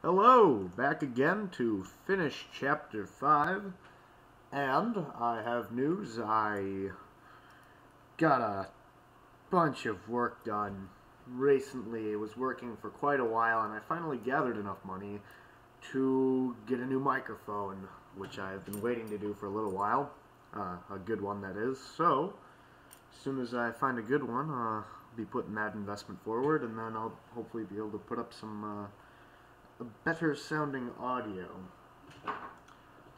Hello, back again to finish Chapter 5, and I have news. I got a bunch of work done recently. I was working for quite a while, and I finally gathered enough money to get a new microphone, which I've been waiting to do for a little while. A good one, that is. So, as soon as I find a good one, I'll be putting that investment forward, and then I'll hopefully be able to put up some better sounding audio.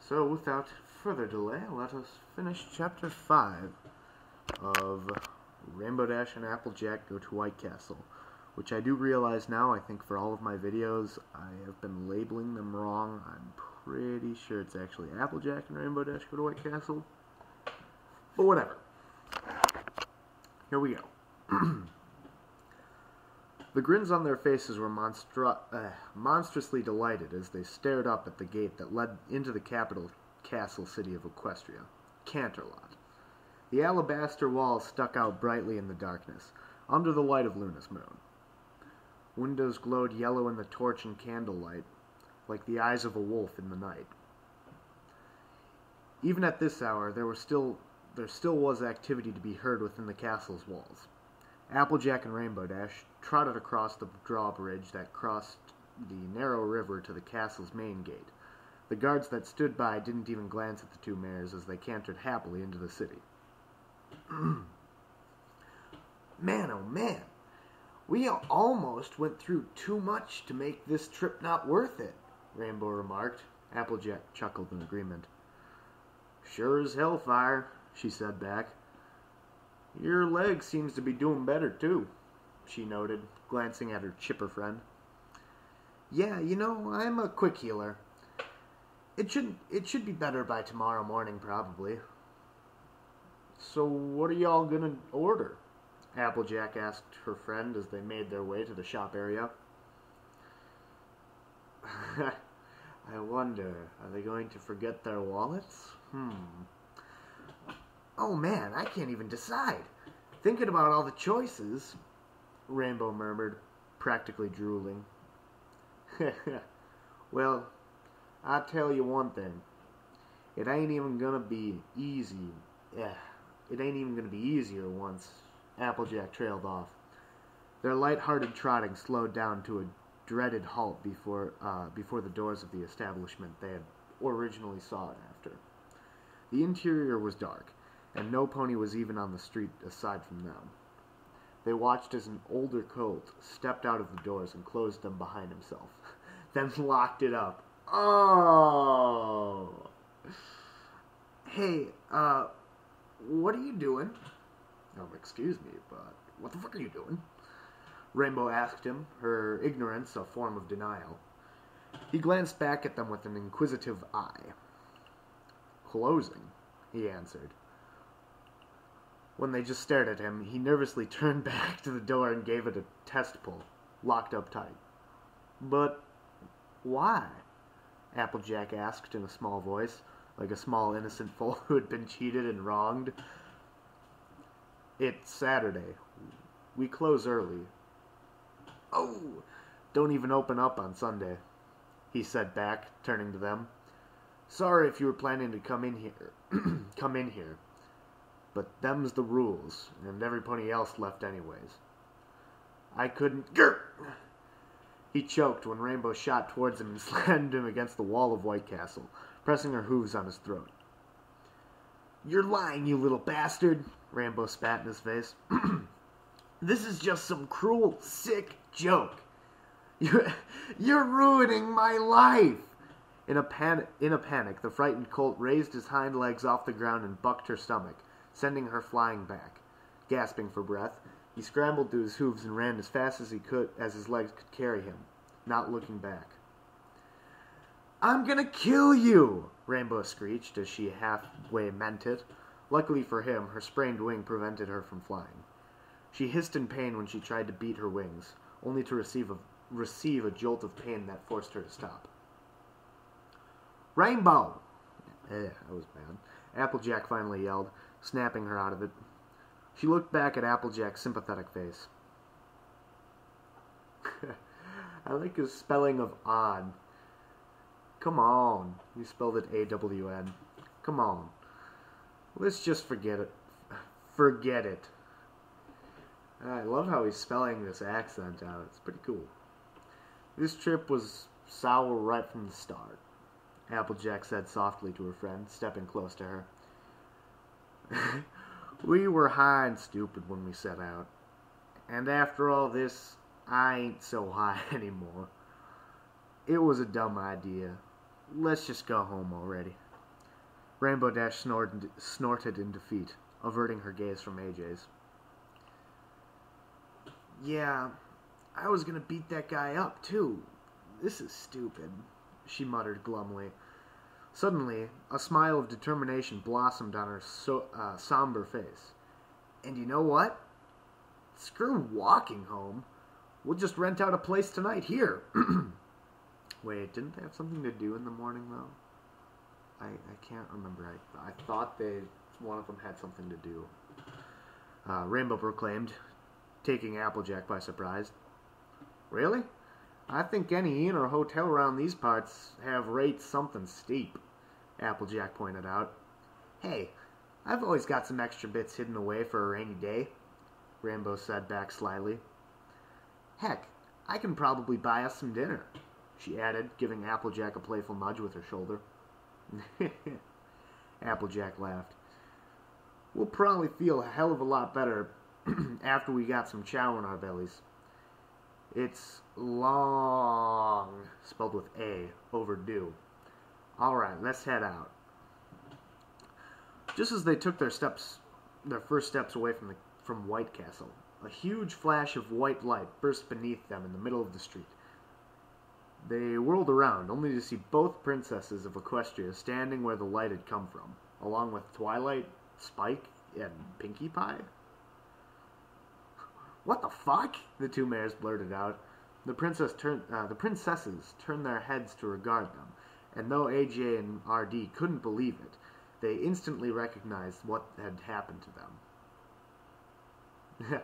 So without further delay, let us finish Chapter 5 of Rainbow Dash and Applejack Go to Whitecastle, which I do realize now, I think for all of my videos, I have been labeling them wrong. I'm pretty sure it's actually Applejack and Rainbow Dash Go to Whitecastle. But whatever. Here we go. The grins on their faces were monstrously delighted as they stared up at the gate that led into the capital castle city of Equestria, Canterlot. The alabaster walls stuck out brightly in the darkness, under the light of Luna's moon. Windows glowed yellow in the torch and candlelight, like the eyes of a wolf in the night. Even at this hour, there still was activity to be heard within the castle's walls. Applejack and Rainbow Dash trotted across the drawbridge that crossed the narrow river to the castle's main gate. The guards that stood by didn't even glance at the two mares as they cantered happily into the city. Man, oh man, we almost went through too much to make this trip not worth it, Rainbow remarked. Applejack chuckled in agreement. Sure as hellfire, she said back. Your leg seems to be doing better, too, she noted, glancing at her chipper friend. Yeah, you know, I'm a quick healer. It should be better by tomorrow morning, probably. So what are y'all gonna order? Applejack asked her friend as they made their way to the shop area. I wonder, are they going to forget their wallets? Oh man, I can't even decide. Thinking about all the choices, Rainbow murmured, practically drooling. Well, I'll tell you one thing. It ain't even gonna be easy. It ain't even gonna be easier once Applejack trailed off. Their light-hearted trotting slowed down to a dreaded halt before the doors of the establishment they had originally sought after. The interior was dark, and no pony was even on the street aside from them. They watched as an older colt stepped out of the doors and closed them behind himself, then locked it up. Oh! Hey, what are you doing? Oh, excuse me, but what the fuck are you doing? Rainbow asked him, her ignorance a form of denial. He glanced back at them with an inquisitive eye. Closing, he answered. When they just stared at him, he nervously turned back to the door and gave it a test pull, locked up tight. But why? Applejack asked in a small voice, like a small innocent foal who had been cheated and wronged. It's Saturday. We close early. Oh, don't even open up on Sunday, he said back, turning to them. Sorry if you were planning to come in here. But them's the rules, and everybody else left anyways. I couldn't... Grr! He choked when Rainbow shot towards him and slammed him against the wall of Whitecastle, pressing her hooves on his throat. You're lying, you little bastard, Rainbow spat in his face. This is just some cruel, sick joke. You're ruining my life! In a panic, the frightened colt raised his hind legs off the ground and bucked her stomach, sending her flying back. Gasping for breath, he scrambled to his hooves and ran as fast as his legs could carry him, not looking back. I'm gonna kill you! Rainbow screeched as she halfway meant it. Luckily for him, her sprained wing prevented her from flying. She hissed in pain when she tried to beat her wings, only to receive a jolt of pain that forced her to stop. Rainbow! That was bad. Applejack finally yelled, snapping her out of it. She looked back at Applejack's sympathetic face. I like his spelling of on. Come on. You spelled it A-W-N. Come on. Let's just forget it. Forget it. I love how he's spelling this accent out. It's pretty cool. This trip was sour right from the start, Applejack said softly to her friend, stepping close to her. We were high and stupid when we set out. And after all this, I ain't so high anymore. It was a dumb idea. Let's just go home already. Rainbow Dash snorted in defeat, averting her gaze from AJ's. Yeah, I was gonna beat that guy up, too. This is stupid, she muttered glumly. Suddenly, a smile of determination blossomed on her somber face. And you know what? Screw walking home. We'll just rent out a place tonight here. Wait, didn't they have something to do in the morning, though? I can't remember. I thought one of them had something to do. Rainbow proclaimed, taking Applejack by surprise. Really? I think any inn or hotel around these parts have rates something steep, Applejack pointed out. Hey, I've always got some extra bits hidden away for a rainy day, Rainbow said back slyly. Heck, I can probably buy us some dinner, she added, giving Applejack a playful nudge with her shoulder. Applejack laughed. We'll probably feel a hell of a lot better after we got some chow in our bellies. It's long, spelled with A, overdue. Alright, let's head out. Just as they took their first steps away from Whitecastle, a huge flash of white light burst beneath them in the middle of the street. They whirled around, only to see both princesses of Equestria standing where the light had come from, along with Twilight, Spike, and Pinkie Pie. What the fuck? The two mares blurted out. The princesses turned their heads to regard them, and though AJ and RD couldn't believe it, they instantly recognized what had happened to them.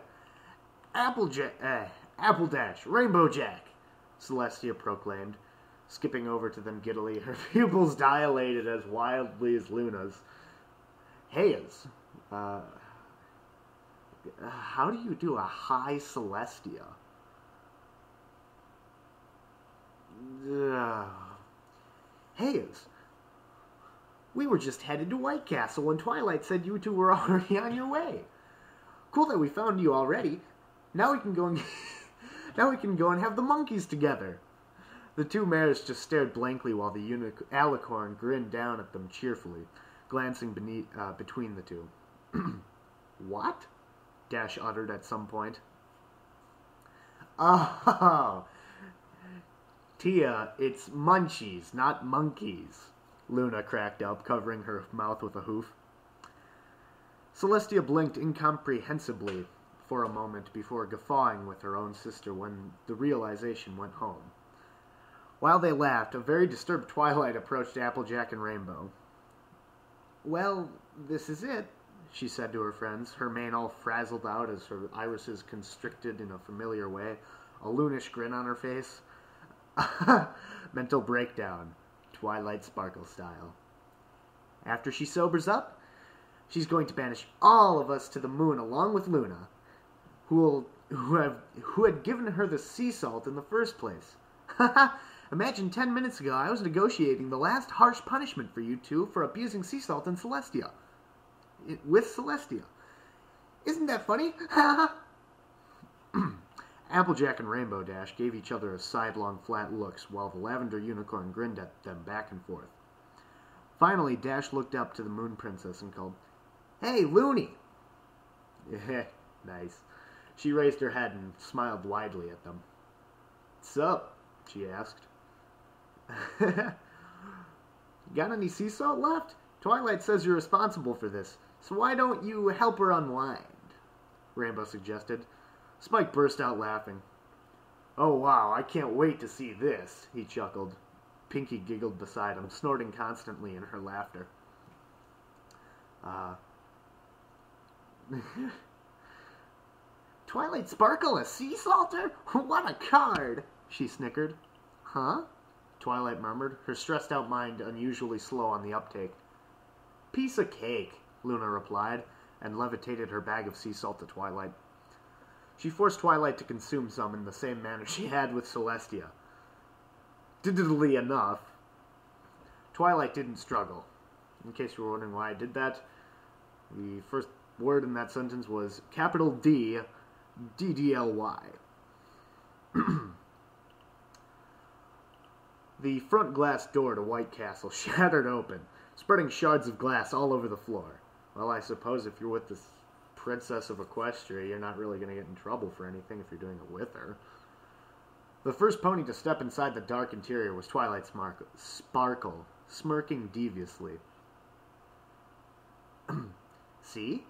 Appledash, Rainbow Jack, Celestia proclaimed, skipping over to them giddily, her pupils dilated as wildly as Luna's. Hayes, how do you do a high Celestia? Hayes, we were just headed to Whitecastle when Twilight said you two were already on your way. Cool that we found you already. Now we can go and have the monkeys together. The two mares just stared blankly while the alicorn grinned down at them cheerfully, glancing between the two. What? Dash uttered at some point. Oh, Tia, it's munchies, not monkeys, Luna cracked up, covering her mouth with a hoof. Celestia blinked incomprehensibly for a moment before guffawing with her own sister when the realization went home. While they laughed, a very disturbed Twilight approached Applejack and Rainbow. Well, this is it, she said to her friends, her mane all frazzled out as her irises constricted in a familiar way, a loonish grin on her face. Mental breakdown, Twilight Sparkle style. After she sobers up, she's going to banish all of us to the moon along with Luna, who had given her the sea salt in the first place. Imagine 10 minutes ago I was negotiating the last harsh punishment for you two for abusing sea salt in Celestia. With Celestia. Isn't that funny? Applejack and Rainbow Dash gave each other a sidelong flat looks while the lavender unicorn grinned at them back and forth. Finally, Dash looked up to the Moon Princess and called, Hey, Looney! Nice. She raised her head and smiled widely at them. Sup? She asked. Got any sea salt left? Twilight says you're responsible for this, so why don't you help her unwind? Rainbow suggested. Spike burst out laughing. Oh wow, I can't wait to see this, he chuckled. Pinkie giggled beside him, snorting constantly in her laughter. Twilight Sparkle, a sea salter? What a card! she snickered. Huh? Twilight murmured, her stressed-out mind unusually slow on the uptake. Piece of cake, Luna replied, and levitated her bag of sea salt to Twilight. She forced Twilight to consume some in the same manner she had with Celestia. Diddly enough, Twilight didn't struggle. In case you were wondering why I did that, the first word in that sentence was capital D, D-D-L-Y. The front glass door to Whitecastle shattered open, spreading shards of glass all over the floor. Well, I suppose if you're with the Princess of Equestria, you're not really going to get in trouble for anything if you're doing it with her. The first pony to step inside the dark interior was Twilight Sparkle, smirking deviously. See?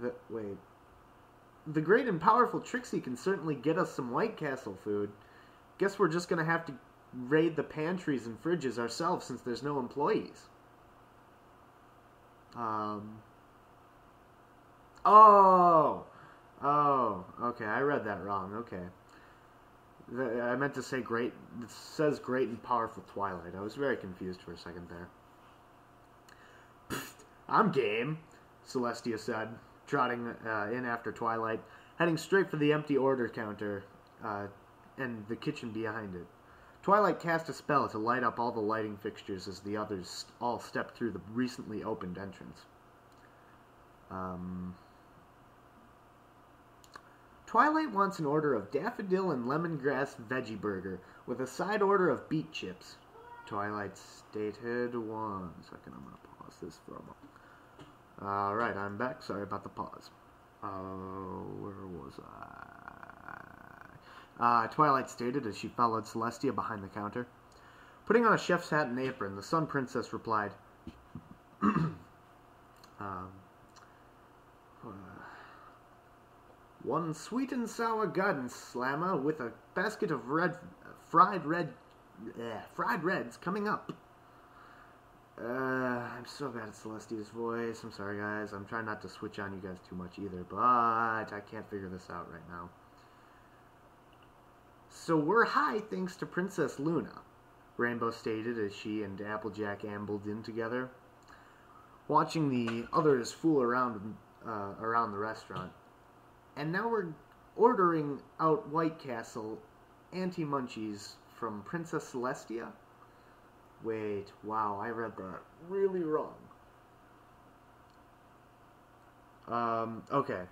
Wait. The great and powerful Trixie can certainly get us some Whitecastle food. Guess we're just going to have to raid the pantries and fridges ourselves since there's no employees. Oh, okay, I read that wrong, okay. I meant to say great, it says great and powerful Twilight. I was very confused for a second there. Pfft, I'm game, Celestia said, trotting in after Twilight, heading straight for the empty order counter and the kitchen behind it. Twilight cast a spell to light up all the lighting fixtures as the others all stepped through the recently opened entrance. Twilight wants an order of daffodil and lemongrass veggie burger with a side order of beet chips. Twilight stated. 1 second, I'm going to pause this for a moment. Alright, I'm back. Sorry about the pause. Where was I? Twilight stated as she followed Celestia behind the counter. Putting on a chef's hat and apron, the Sun Princess replied, one sweet and sour garden slammer with a basket of fried reds coming up. I'm so bad at Celestia's voice. I'm sorry, guys. I'm trying not to switch on you guys too much either, but I can't figure this out right now. So we're high thanks to Princess Luna, Rainbow stated as she and Applejack ambled in together, watching the others fool around the restaurant. And now we're ordering out Whitecastle anti-munchies from Princess Celestia? Wait, wow, I read that really wrong. Okay.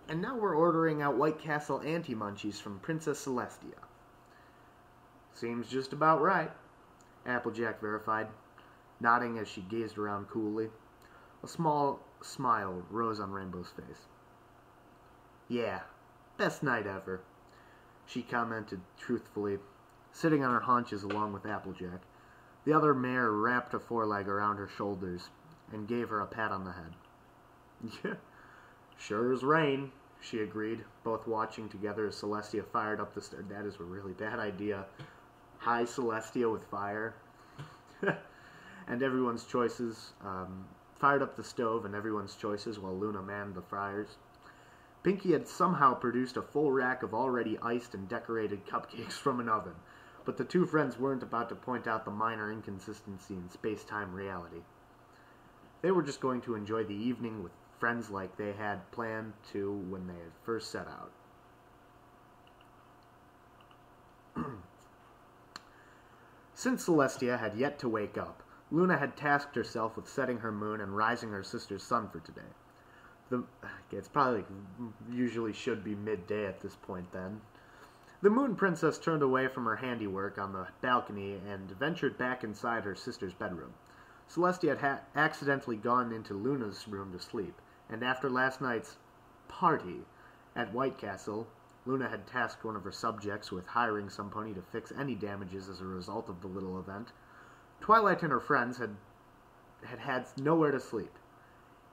And now we're ordering out Whitecastle anti-munchies from Princess Celestia. Seems just about right, Applejack verified, nodding as she gazed around coolly. A small smile rose on Rainbow's face. Yeah, best night ever, she commented truthfully, sitting on her haunches along with Applejack. The other mare wrapped a foreleg around her shoulders and gave her a pat on the head. Yeah, sure as rain, she agreed, both watching together as Celestia fired up the stairs. That is a really bad idea. Hi, Celestia with fire. And everyone's choices. Fired up the stove and everyone's choices while Luna manned the fryers. Pinky had somehow produced a full rack of already iced and decorated cupcakes from an oven, but the two friends weren't about to point out the minor inconsistency in space-time reality. They were just going to enjoy the evening with friends like they had planned to when they had first set out. Since Celestia had yet to wake up, Luna had tasked herself with setting her moon and rising her sister's sun for today. It's probably usually should be midday at this point then. The Moon Princess turned away from her handiwork on the balcony and ventured back inside her sister's bedroom. Celestia had accidentally gone into Luna's room to sleep, and after last night's party at Whitecastle, Luna had tasked one of her subjects with hiring some pony to fix any damages as a result of the little event. Twilight and her friends had nowhere to sleep,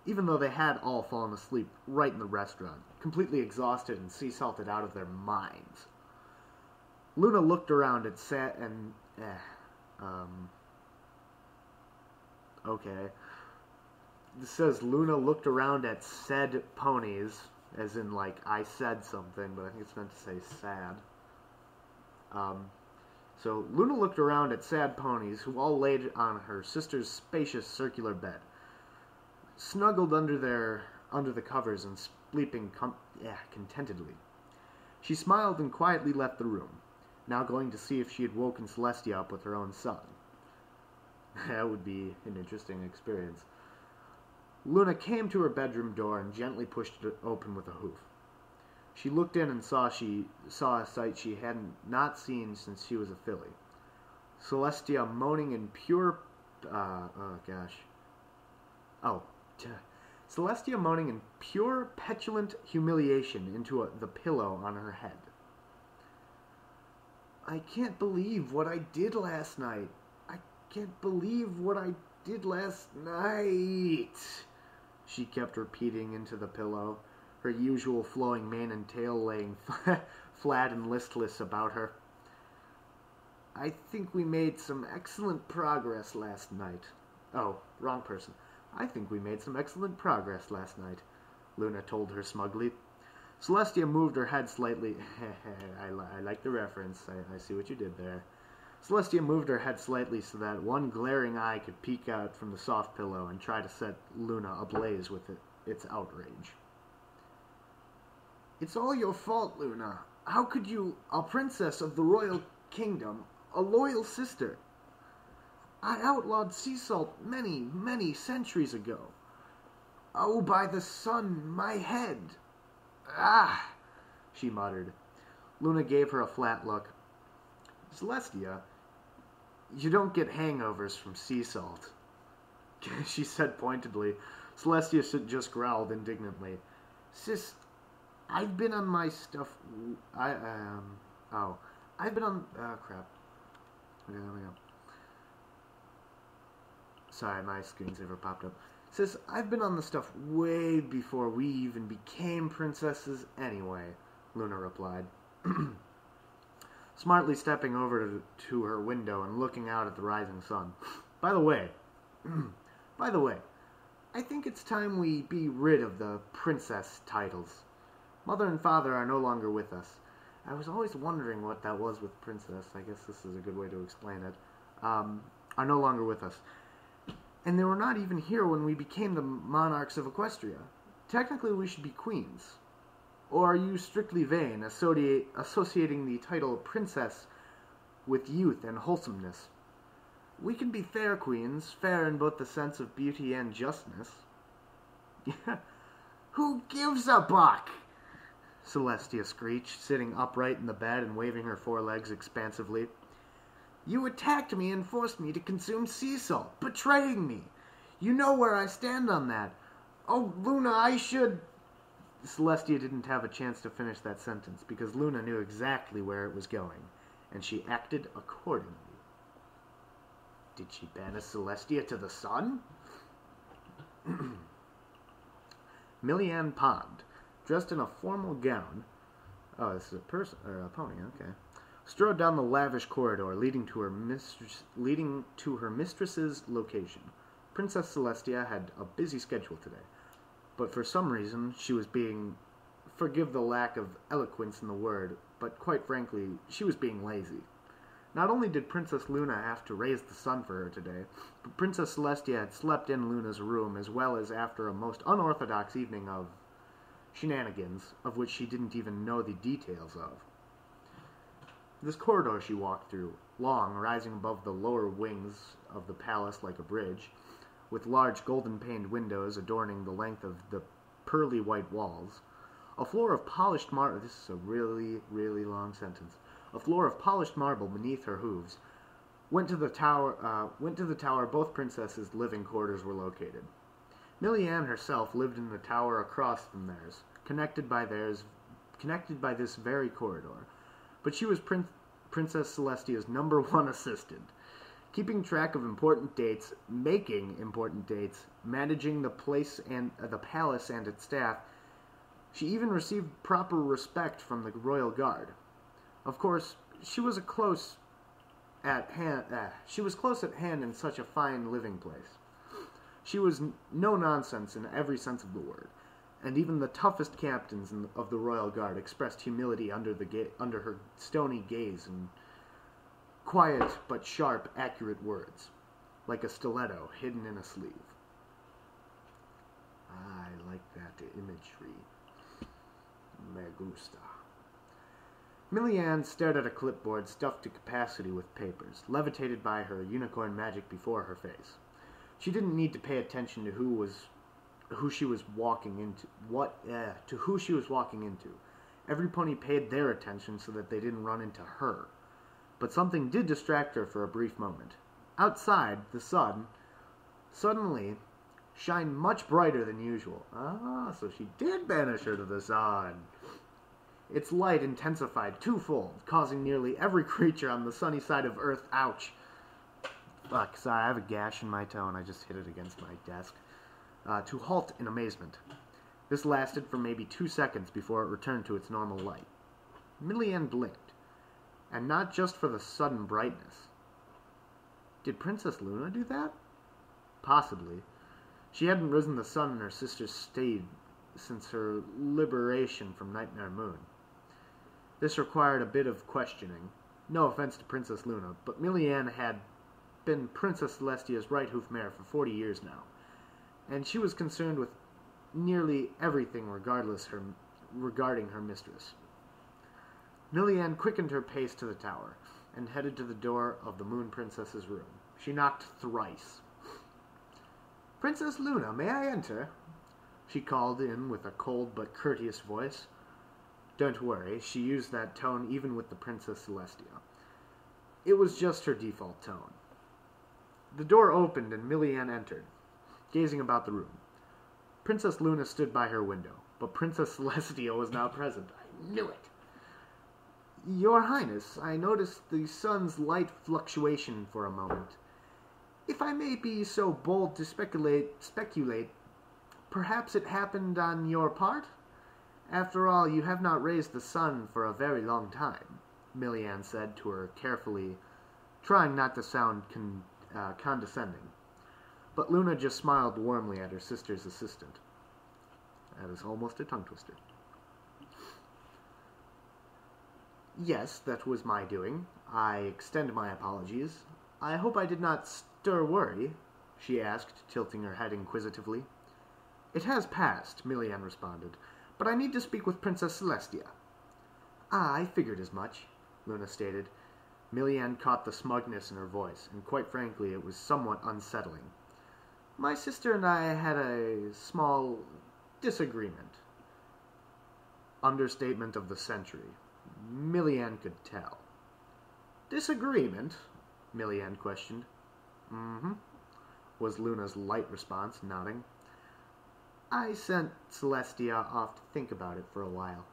even though they had all fallen asleep right in the restaurant, completely exhausted and sea-salted out of their minds. Luna looked around at okay. It says Luna looked around at said ponies, as in, like, I said something, but I think it's meant to say sad. So Luna looked around at sad ponies who all laid on her sister's spacious circular bed, snuggled under the covers and sleeping contentedly. She smiled and quietly left the room, now going to see if she had woken Celestia up with her own son. That would be an interesting experience. Luna came to her bedroom door and gently pushed it open with a hoof. She looked in and saw a sight she had not seen since she was a filly. Celestia moaning in pure... Celestia moaning in pure, petulant humiliation into the pillow on her head. I can't believe what I did last night. I can't believe what I did last night, she kept repeating into the pillow, her usual flowing mane and tail laying flat and listless about her. I think we made some excellent progress last night. Oh, wrong person. I think we made some excellent progress last night, Luna told her smugly. Celestia moved her head slightly. I like the reference. I see what you did there. Celestia moved her head slightly so that one glaring eye could peek out from the soft pillow and try to set Luna ablaze with its outrage. It's all your fault, Luna. How could you, a princess of the royal kingdom, a loyal sister? I outlawed sea salt many, many centuries ago. Oh, by the sun, my head. Ah, she muttered. Luna gave her a flat look. Celestia, you don't get hangovers from sea salt, she said pointedly. Celestia just growled indignantly. Sis, I've been on my stuff... I've been on... crap. Okay, there we go. Sorry, my screensaver popped up. Sis, I've been on the stuff way before we even became princesses anyway, Luna replied, smartly stepping over to her window and looking out at the rising sun. By the way, I think it's time we be rid of the princess titles. Mother and father are no longer with us. I was always wondering what that was with princess. I guess this is a good way to explain it. Are no longer with us. And they were not even here when we became the monarchs of Equestria. Technically, we should be queens. Or are you strictly vain, associating the title princess with youth and wholesomeness? We can be fair queens, fair in both the sense of beauty and justness. Who gives a buck? Celestia screeched, sitting upright in the bed and waving her forelegs expansively. You attacked me and forced me to consume sea salt, betraying me. You know where I stand on that. Oh, Luna, I should... Celestia didn't have a chance to finish that sentence because Luna knew exactly where it was going, and she acted accordingly. Did she banish Celestia to the sun? Millyanne Pond, dressed in a formal gown... Oh, this is a pony, okay. Strode down the lavish corridor leading to her mistress's location. Princess Celestia had a busy schedule today, but for some reason she was being, forgive the lack of eloquence in the word, but quite frankly, she was being lazy. Not only did Princess Luna have to raise the sun for her today, but Princess Celestia had slept in Luna's room as well as after a most unorthodox evening of shenanigans, of which she didn't even know the details of. This corridor she walked through, long, rising above the lower wings of the palace like a bridge, with large golden-paned windows adorning the length of the pearly white walls. A floor of polished marble... This is a really, really long sentence. A floor of polished marble beneath her hooves. Went to the tower both princesses' living quarters were located. Millyanne herself lived in the tower across from theirs, connected by this very corridor. But she was Princess Celestia's #1 assistant, keeping track of important dates, making important dates, managing the place and the palace and its staff. She even received proper respect from the royal guard. Of course, she was close at hand in such a fine living place. She was no nonsense in every sense of the word, and even the toughest captains of the royal guard expressed humility under her stony gaze and Quiet but sharp, accurate words, like a stiletto hidden in a sleeve. I like that imagery. Me gusta. Millyanne stared at a clipboard stuffed to capacity with papers, levitated by her unicorn magic before her face. She didn't need to pay attention to who she was walking into. Who she was walking into. Every pony paid their attention so that they didn't run into her. But something did distract her for a brief moment. Outside, the sun suddenly shined much brighter than usual. Ah, so she did banish her to the sun. Its light intensified twofold, causing nearly every creature on the sunny side of Earth, ouch. Fuck, sorry, I have a gash in my toe and I just hit it against my desk. To halt in amazement. This lasted for maybe 2 seconds before it returned to its normal light. Millyanne blinked, and not just for the sudden brightness. Did Princess Luna do that? Possibly. She hadn't risen the sun in her sister's stayed since her liberation from Nightmare Moon. This required a bit of questioning. No offense to Princess Luna, but Millyanne had been Princess Celestia's right hoof mare for 40 years now, and she was concerned with nearly everything regarding her mistress. Millyanne quickened her pace to the tower, and headed to the door of the Moon Princess's room. She knocked thrice. "Princess Luna, may I enter?" she called in with a cold but courteous voice. Don't worry, she used that tone even with the Princess Celestia. It was just her default tone. The door opened and Millyanne entered, gazing about the room. Princess Luna stood by her window, but Princess Celestia was now present. I knew it. "Your Highness, I noticed the sun's light fluctuation for a moment. If I may be so bold to speculate, perhaps it happened on your part? After all, you have not raised the sun for a very long time," Millyanne said to her carefully, trying not to sound condescending. But Luna just smiled warmly at her sister's assistant. That is almost a tongue twister. "Yes, that was my doing. I extend my apologies. I hope I did not stir worry?" she asked, tilting her head inquisitively. "It has passed," Millyanne responded, "but I need to speak with Princess Celestia." "Ah, I figured as much," Luna stated. Millyanne caught the smugness in her voice, and quite frankly, it was somewhat unsettling. "My sister and I had a small disagreement." Understatement of the century. Millyanne could tell. "Disagreement?" Millyanne questioned. "Mm-hmm," was Luna's light response, nodding. "I sent Celestia off to think about it for a while,"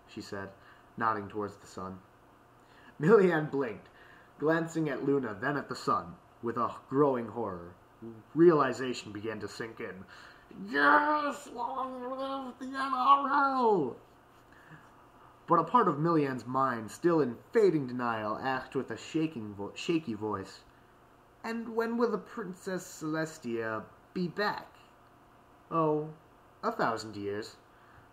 she said, nodding towards the sun. Millyanne blinked, glancing at Luna, then at the sun, with a growing horror. Realization began to sink in. Yes, long live the NRL! But a part of Millyanne's mind, still in fading denial, asked with a shaky voice, "And when will the Princess Celestia be back?" "Oh, 1,000 years."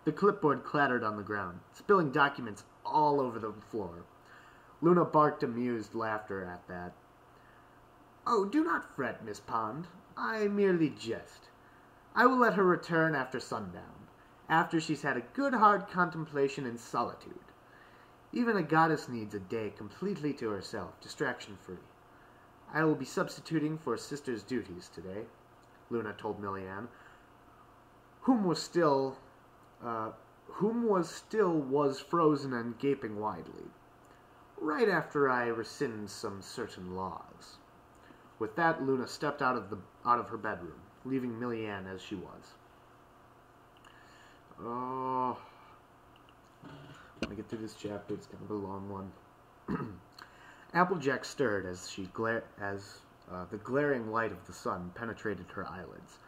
The clipboard clattered on the ground, spilling documents all over the floor. Luna barked amused laughter at that. "Oh, do not fret, Miss Pond. I merely jest. I will let her return after sundown, after she's had a good hard contemplation in solitude. Even a goddess needs a day completely to herself, distraction-free. I will be substituting for sister's duties today," Luna told Millyanne, whom was still frozen and gaping widely. "Right after I rescind some certain laws." With that, Luna stepped out of her bedroom, leaving Millyanne as she was. Oh, let me get through this chapter. It's kind of a long one. Applejack stirred as the glaring light of the sun penetrated her eyelids,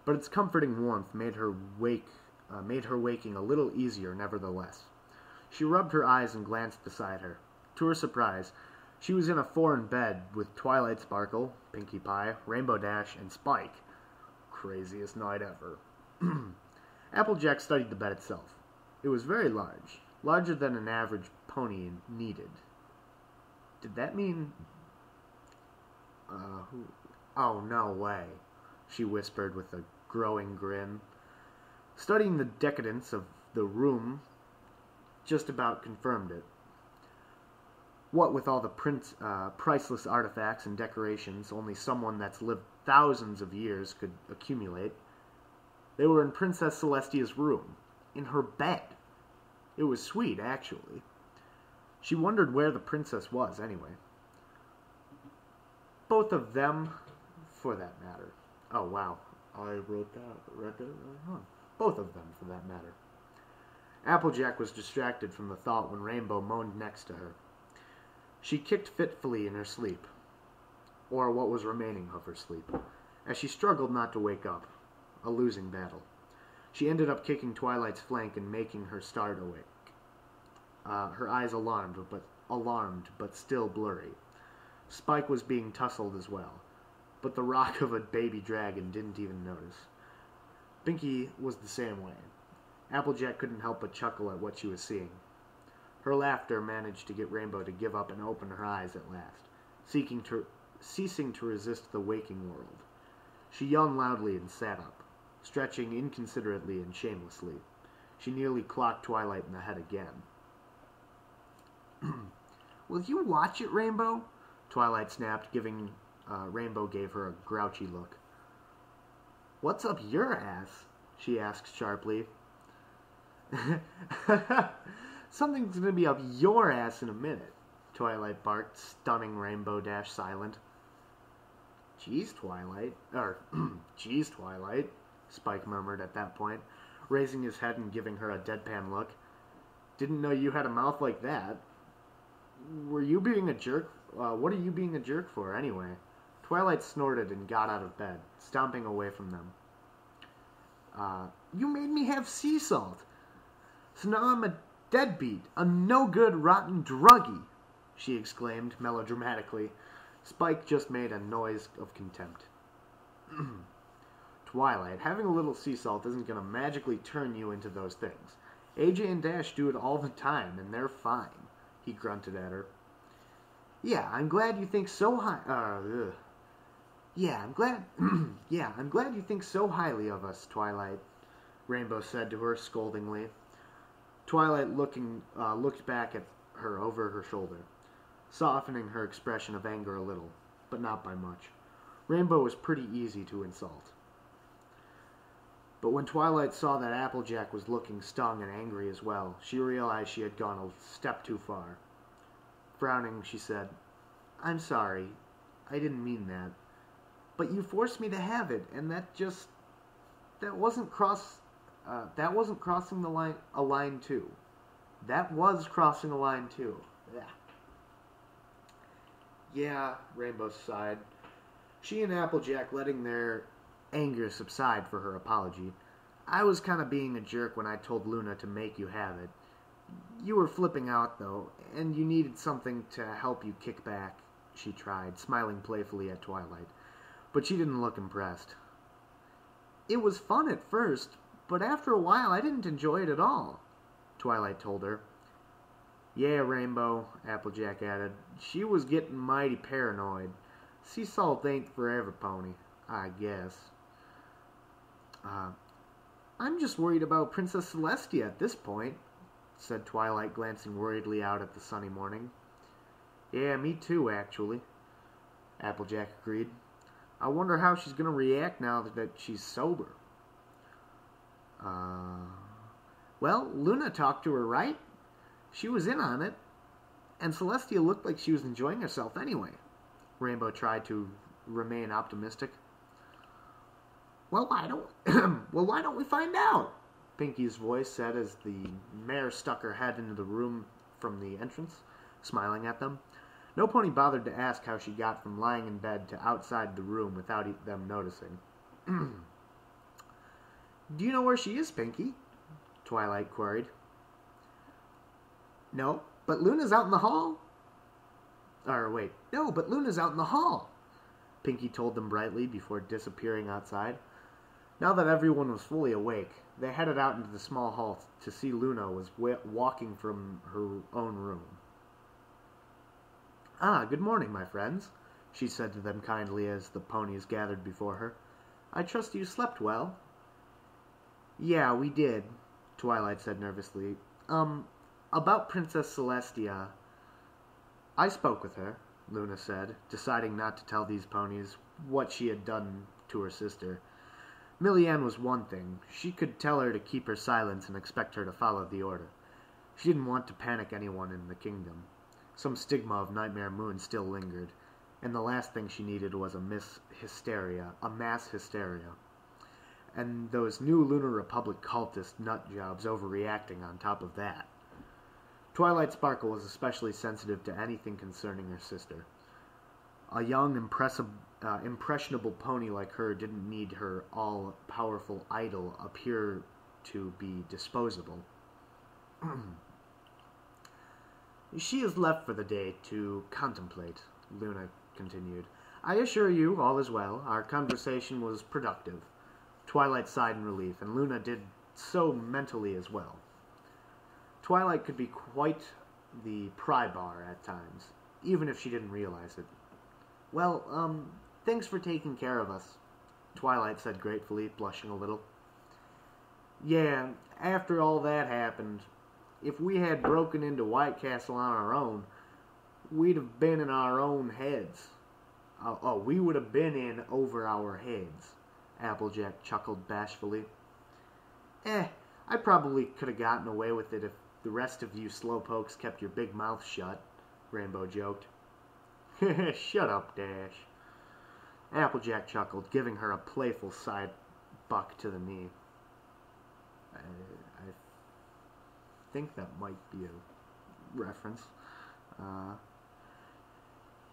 but its comforting warmth made her waking a little easier nevertheless. She rubbed her eyes and glanced beside her. To her surprise, she was in a foreign bed with Twilight Sparkle, Pinkie Pie, Rainbow Dash, and Spike. Craziest night ever. Applejack studied the bed itself. It was very large, larger than an average pony needed. Did that mean Who? Oh, no way, she whispered with a growing grin. Studying the decadence of the room just about confirmed it. What with all the priceless artifacts and decorations only someone that's lived thousands of years could accumulate, they were in Princess Celestia's room, in her bed. It was sweet, actually. She wondered where the princess was, anyway. Both of them, for that matter. Oh, wow. I read that wrong. Both of them, for that matter. Applejack was distracted from the thought when Rainbow moaned next to her. She kicked fitfully in her sleep, or what was remaining of her sleep, as she struggled not to wake up, a losing battle. She ended up kicking Twilight's flank and making her start awake. Her eyes alarmed, but still blurry. Spike was being tussled as well, but the rock of a baby dragon didn't even notice. Pinkie was the same way. Applejack couldn't help but chuckle at what she was seeing. Her laughter managed to get Rainbow to give up and open her eyes at last, ceasing to resist the waking world. She yawned loudly and sat up, stretching inconsiderately and shamelessly. She nearly clocked Twilight in the head again. "Will you watch it, Rainbow?" Twilight snapped, Rainbow gave her a grouchy look. "What's up your ass?" she asked sharply. "Something's going to be up your ass in a minute," Twilight barked, stunning Rainbow silent. Geez, Twilight, Spike murmured at that point, raising his head and giving her a deadpan look. "Didn't know you had a mouth like that. Were you being a jerk? What are you being a jerk for, anyway?" Twilight snorted and got out of bed, stomping away from them. "You made me have sea salt. So now I'm a deadbeat, a no-good, rotten druggie," she exclaimed melodramatically. Spike just made a noise of contempt. "Twilight, having a little sea salt isn't going to magically turn you into those things. AJ and Dash do it all the time, and they're fine," he grunted at her. "Yeah, I'm glad you think so I'm glad you think so highly of us, Twilight," Rainbow said to her scoldingly. Twilight looked back at her over her shoulder, softening her expression of anger a little, but not by much. Rainbow was pretty easy to insult. But when Twilight saw that Applejack was looking stung and angry as well, she realized she had gone a step too far. Frowning, she said, "I'm sorry. I didn't mean that. But you forced me to have it, and that wasn't crossing a line too. That was crossing a line too." Yeah, Rainbow sighed. She and Applejack letting their anger subside for her apology. "I was kind of being a jerk when I told Luna to make you have it. You were flipping out, though, and you needed something to help you kick back," she tried, smiling playfully at Twilight. But she didn't look impressed. "It was fun at first, but after a while I didn't enjoy it at all," Twilight told her. "Yeah, Rainbow," Applejack added. "She was getting mighty paranoid. Sea salt ain't for every pony, I guess." "I'm just worried about Princess Celestia at this point," said Twilight, glancing worriedly out at the sunny morning. "Yeah, me too, actually," Applejack agreed. "I wonder how she's going to react now that she's sober." Well, Luna talked to her, right? She was in on it, and Celestia looked like she was enjoying herself anyway." Rainbow tried to remain optimistic. Well, why don't we find out?" Pinkie's voice said as the mare stuck her head into the room from the entrance, smiling at them. No pony bothered to ask how she got from lying in bed to outside the room without them noticing. "Do you know where she is, Pinkie?" Twilight queried. No, but Luna's out in the hall." No, but Luna's out in the hall," Pinkie told them brightly before disappearing outside. Now that everyone was fully awake, they headed out into the small hall to see Luna was walking from her own room. "Ah, good morning, my friends," she said to them kindly as the ponies gathered before her. "I trust you slept well." "Yeah, we did," Twilight said nervously. About Princess Celestia." "I spoke with her," Luna said, deciding not to tell these ponies what she had done to her sister. Millyanne was one thing. She could tell her to keep her silence and expect her to follow the order. She didn't want to panic anyone in the kingdom. Some stigma of Nightmare Moon still lingered, and the last thing she needed was a mass hysteria. And those new Lunar Republic cultist nutjobs overreacting on top of that. Twilight Sparkle was especially sensitive to anything concerning her sister. A young, impressionable pony like her didn't need her all-powerful idol appear to be disposable. "She is left for the day to contemplate," Luna continued. "I assure you all is well. Our conversation was productive." Twilight sighed in relief, and Luna did so mentally as well. Twilight could be quite the pry bar at times, even if she didn't realize it. "Well, thanks for taking care of us," Twilight said gratefully, blushing a little. "Yeah, after all that happened, if we had broken into Whitecastle on our own, we'd have been in our own heads. We would have been in over our heads," Applejack chuckled bashfully. I probably could have gotten away with it if the rest of you slowpokes kept your big mouth shut," Rainbow joked. "Shut up, Dash." Applejack chuckled, giving her a playful side buck to the knee. I think that might be a reference.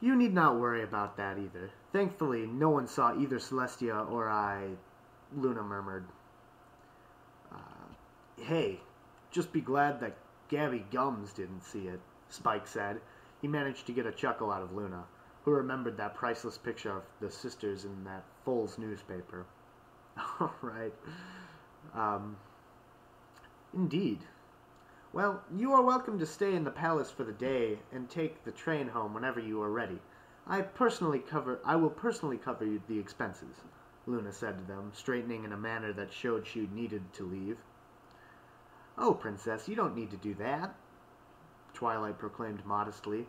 "You need not worry about that either. Thankfully, no one saw either Celestia or I," Luna murmured. "Hey, just be glad that Gabby Gums didn't see it," Spike said. He managed to get a chuckle out of Luna, who remembered that priceless picture of the sisters in that Foles newspaper. "All right. Indeed. Well, you are welcome to stay in the palace for the day and take the train home whenever you are ready. I will personally cover the expenses," Luna said to them, straightening in a manner that showed she needed to leave. "Oh, Princess, you don't need to do that," Twilight proclaimed modestly.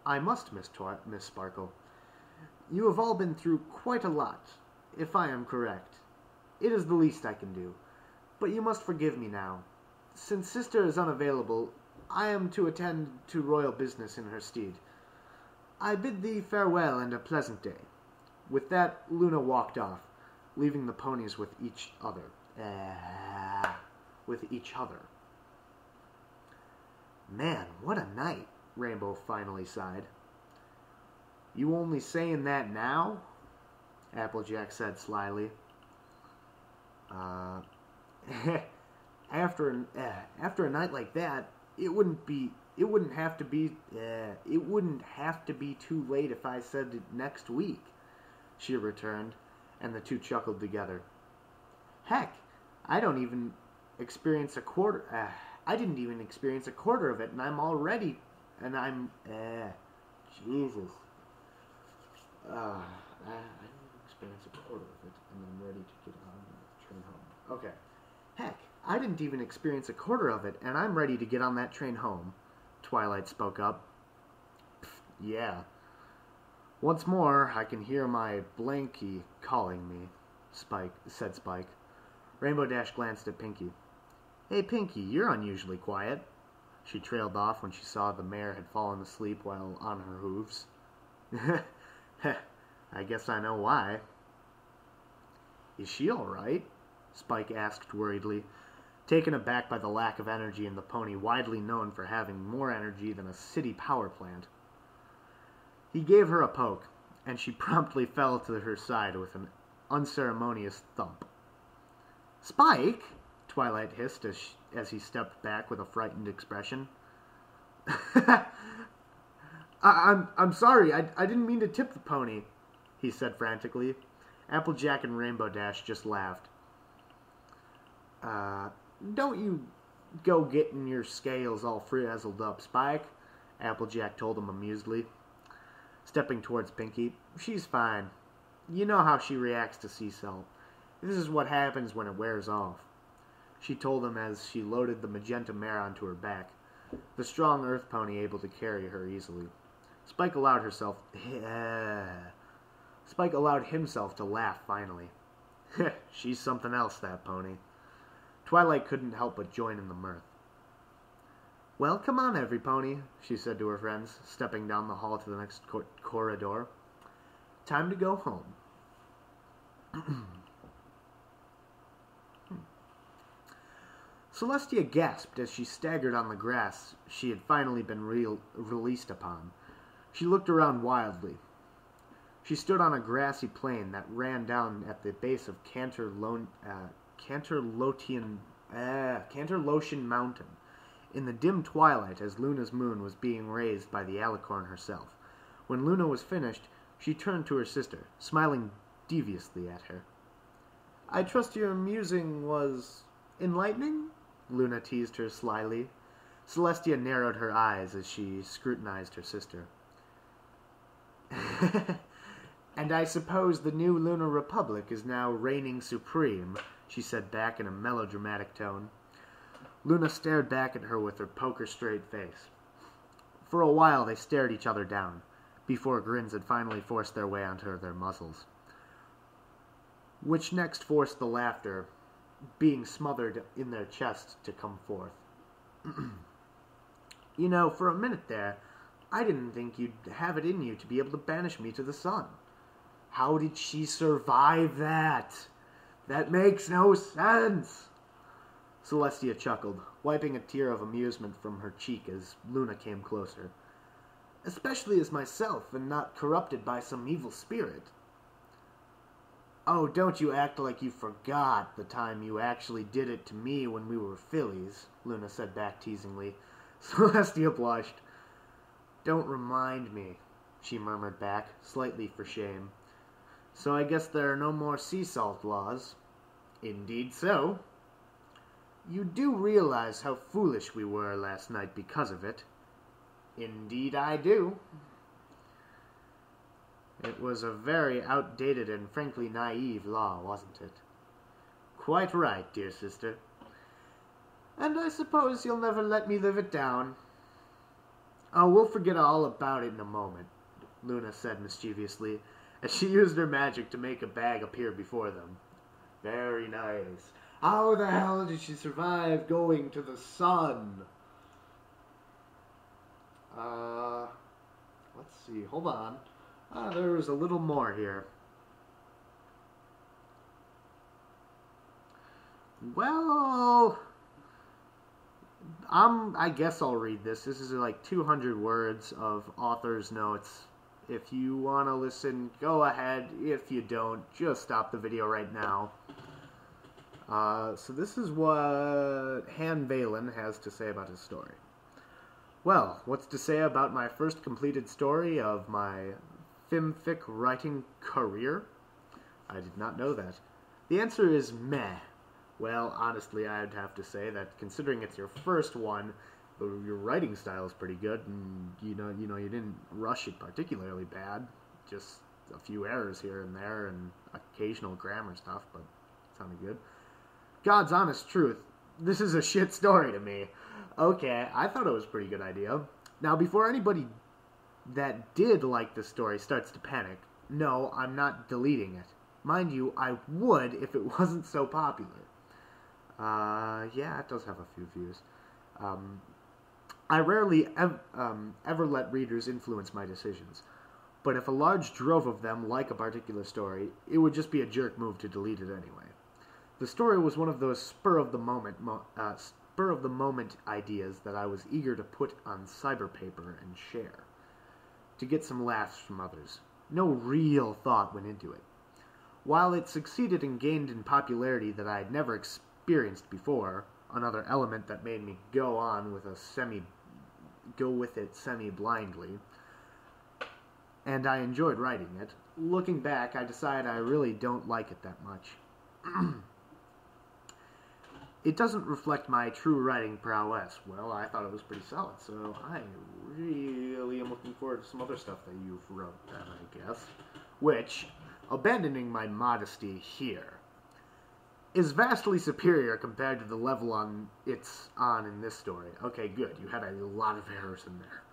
"I must, Miss Sparkle. You have all been through quite a lot, if I am correct. It is the least I can do. But you must forgive me now. Since Sister is unavailable, I am to attend to royal business in her stead. I bid thee farewell and a pleasant day." With that, Luna walked off, leaving the ponies with each other. "Man, what a night," Rainbow finally sighed. "You only saying that now?" Applejack said slyly. After a night like that, it wouldn't have to be too late if I said it next week," she returned, and the two chuckled together. "Heck, I didn't even experience a quarter of it, and I'm already, Jesus. I didn't experience a quarter of it, and I'm ready to get on the train home." Okay. "Heck, I didn't even experience a quarter of it, and I'm ready to get on that train home," Twilight spoke up. "Yeah. Once more, I can hear my blankie calling me," said Spike. Rainbow Dash glanced at Pinkie. "Hey, Pinkie, you're unusually quiet." She trailed off when she saw the mare had fallen asleep while on her hooves. "I guess I know why." "Is she all right?" Spike asked worriedly, taken aback by the lack of energy in the pony widely known for having more energy than a city power plant. He gave her a poke, and she promptly fell to her side with an unceremonious thump. "Spike!" Twilight hissed as he stepped back with a frightened expression. I'm sorry, I didn't mean to tip the pony," he said frantically. Applejack and Rainbow Dash just laughed. Don't you go getting your scales all frazzled up, Spike," Applejack told him amusedly. stepping towards Pinky. "She's fine. You know how she reacts to sea salt. This is what happens when it wears off," she told him as she loaded the magenta mare onto her back, the strong earth pony able to carry her easily. Spike allowed himself to laugh finally. "She's something else, that pony." Twilight couldn't help but join in the mirth. "Well, come on, every pony," she said to her friends, stepping down the hall to the next corridor. "Time to go home." Celestia gasped as she staggered on the grass she had finally been released upon. She looked around wildly. She stood on a grassy plain that ran down at the base of Canterlotian Mountain, in the dim twilight as Luna's moon was being raised by the alicorn herself. When Luna was finished, she turned to her sister, smiling deviously at her. "I trust your musing was enlightening?" Luna teased her slyly. Celestia narrowed her eyes as she scrutinized her sister. "And I suppose the new Lunar Republic is now reigning supreme," she said back in a melodramatic tone. Luna stared back at her with her poker-straight face. For a while they stared each other down, before grins had finally forced their way onto their muzzles, which next forced the laughter, being smothered in their chests, to come forth. "You know, for a minute there, I didn't think you'd have it in you to be able to banish me to the sun. How did she survive that? That makes no sense." Celestia chuckled, wiping a tear of amusement from her cheek as Luna came closer. "Especially as myself, and not corrupted by some evil spirit." "Oh, don't you act like you forgot the time you actually did it to me when we were fillies," Luna said back teasingly. Celestia blushed. "Don't remind me," she murmured back, slightly for shame. "So I guess there are no more sea salt laws." "Indeed so." "You do realize how foolish we were last night because of it?" "Indeed I do." "It was a very outdated and frankly naive law, wasn't it?" "Quite right, dear sister." "And I suppose you'll never let me live it down." "Oh, we'll forget all about it in a moment," Luna said mischievously, as she used her magic to make a bag appear before them. "Very nice. How the hell did she survive going to the sun?" Let's see. Hold on. There was a little more here. Well, I guess I'll read this. This is like 200 words of author's notes. If you want to listen, go ahead. If you don't, just stop the video right now. So this is what Han Valen has to say about his story. "Well, what's to say about my first completed story of my filmfic writing career? I did not know that. The answer is meh. Well, honestly, I'd have to say that considering it's your first one, your writing style is pretty good, and you didn't rush it particularly bad. Just a few errors here and there, and occasional grammar stuff, but it sounded good. God's honest truth, this is a shit story to me. Okay, I thought it was a pretty good idea. Now, before anybody that did like the story starts to panic, no, I'm not deleting it. Mind you, I would if it wasn't so popular. Yeah, it does have a few views. I rarely ever let readers influence my decisions, but if a large drove of them like a particular story, it would just be a jerk move to delete it anyway. The story was one of those spur-of-the-moment ideas that I was eager to put on cyberpaper and share, to get some laughs from others. No real thought went into it. While it succeeded and gained in popularity that I had never experienced before, another element that made me go with it semi-blindly, and I enjoyed writing it. Looking back, I decided I really don't like it that much. It doesn't reflect my true writing prowess. Well, I thought it was pretty solid, so I really really am looking forward to some other stuff that you've wrote then, I guess. Which, abandoning my modesty here, is vastly superior compared to the level it's on in this story. Okay, good. You had a lot of errors in there.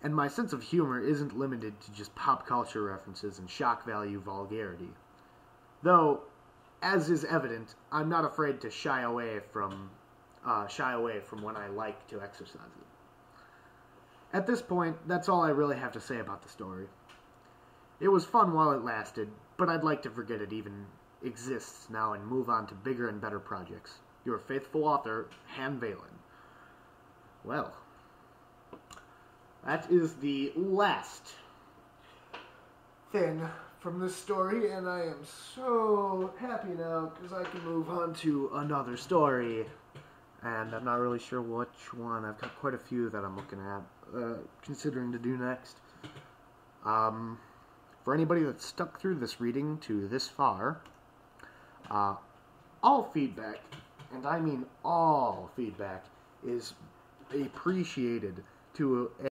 And my sense of humor isn't limited to just pop culture references and shock value vulgarity. Though, as is evident, I'm not afraid to shy away from when I like to exercise it. At this point, that's all I really have to say about the story. It was fun while it lasted, but I'd like to forget it even exists now and move on to bigger and better projects. Your faithful author, Han Valen. Well, that is the last thing from this story, and I am so happy now because I can move on to another story. And I'm not really sure which one. I've got quite a few that I'm looking at, considering to do next. For anybody that's stuck through this reading to this far, all feedback, and I mean all feedback, is appreciated to